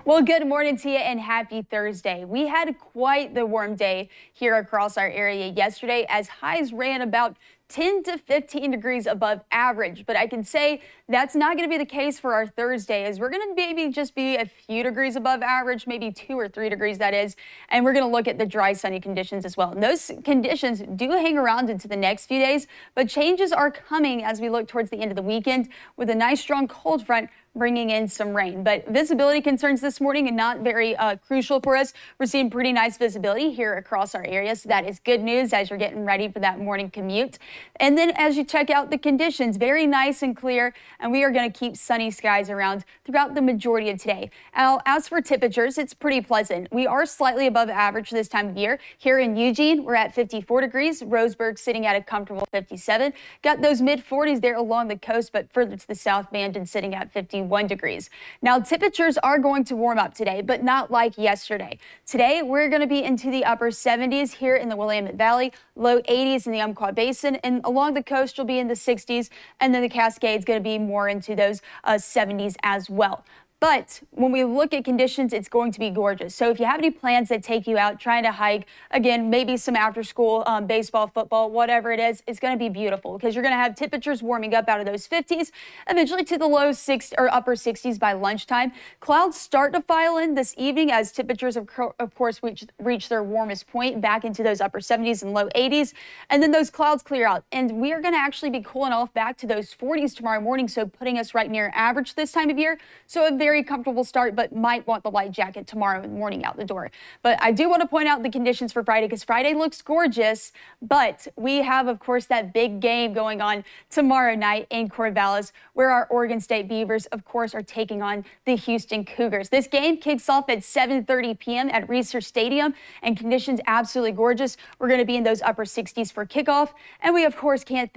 Well, good morning to you and happy Thursday. We had quite the warm day here across our area yesterday as highs ran about 10 to 15 degrees above average. But I can say that's not going to be the case for our Thursday, as we're going to maybe just be a few degrees above average, maybe 2 or 3 degrees, that is. And we're going to look at the dry, sunny conditions as well. And those conditions do hang around into the next few days, but changes are coming as we look towards the end of the weekend with a nice strong cold front bringing in some rain. But visibility concerns this morning and not very crucial for us. We're seeing pretty nice visibility here across our area, so that is good news as you're getting ready for that morning commute. And then as you check out the conditions, very nice and clear, and we are going to keep sunny skies around throughout the majority of today. Now, as for temperatures, it's pretty pleasant. We are slightly above average this time of year. Here in Eugene, we're at 54 degrees. Roseburg sitting at a comfortable 57. Got those mid-40s there along the coast, but further to the south, Bandon sitting at 51 degrees. Now, temperatures are going to warm up today, but not like yesterday. Today, we're going to be into the upper 70s here in the Willamette Valley, low 80s in the Umpqua Basin, and along the coast, you'll be in the 60s, and then the Cascades going to be more into those 70s as well. But when we look at conditions, it's going to be gorgeous. So if you have any plans that take you out trying to hike, again, maybe some after school baseball, football, whatever it is, it's going to be beautiful because you're going to have temperatures warming up out of those 50s, eventually to the low 60s or upper 60s by lunchtime. Clouds start to file in this evening as temperatures, of course, reach their warmest point back into those upper 70s and low 80s. And then those clouds clear out. And we are going to actually be cooling off back to those 40s tomorrow morning, so putting us right near average this time of year. So a very comfortable start, but might want the light jacket tomorrow morning out the door. But I do want to point out the conditions for Friday because Friday looks gorgeous, but we have, of course, that big game going on tomorrow night in Corvallis, where our Oregon State Beavers, of course, are taking on the Houston Cougars. This game kicks off at 7:30 p.m. at Reser Stadium, and conditions absolutely gorgeous. We're going to be in those upper 60s for kickoff, and we, of course, can't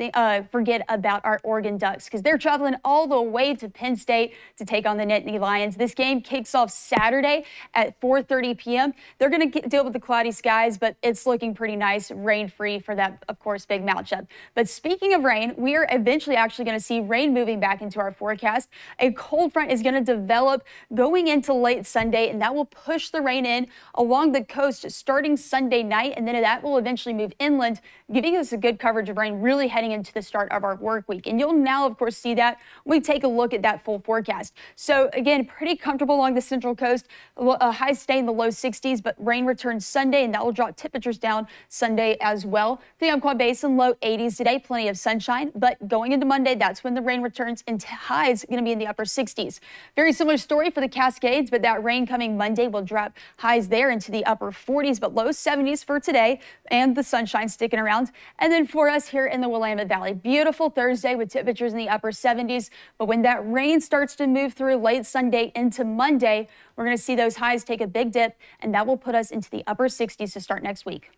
forget about our Oregon Ducks because they're traveling all the way to Penn State to take on the Nittany Lions. This game kicks off Saturday at 4:30 p.m. They're going to deal with the cloudy skies, but it's looking pretty nice, rain-free for that, of course, big matchup. But speaking of rain, we are eventually actually going to see rain moving back into our forecast. A cold front is going to develop going into late Sunday, and that will push the rain in along the coast starting Sunday night, and then that will eventually move inland, giving us a good coverage of rain really heading into the start of our work week. And you'll now, of course, see that when we take a look at that full forecast. So again, pretty comfortable along the central coast. Highs stay in the low 60s, but rain returns Sunday, and that will drop temperatures down Sunday as well. The Umpqua Basin, low 80s today, plenty of sunshine, but going into Monday, that's when the rain returns, and highs going to be in the upper 60s. Very similar story for the Cascades, but that rain coming Monday will drop highs there into the upper 40s, but low 70s for today, and the sunshine sticking around. And then for us here in the Willamette Valley, beautiful Thursday with temperatures in the upper 70s, but when that rain starts to move through late Sunday into Monday, we're going to see those highs take a big dip, and that will put us into the upper 60s to start next week.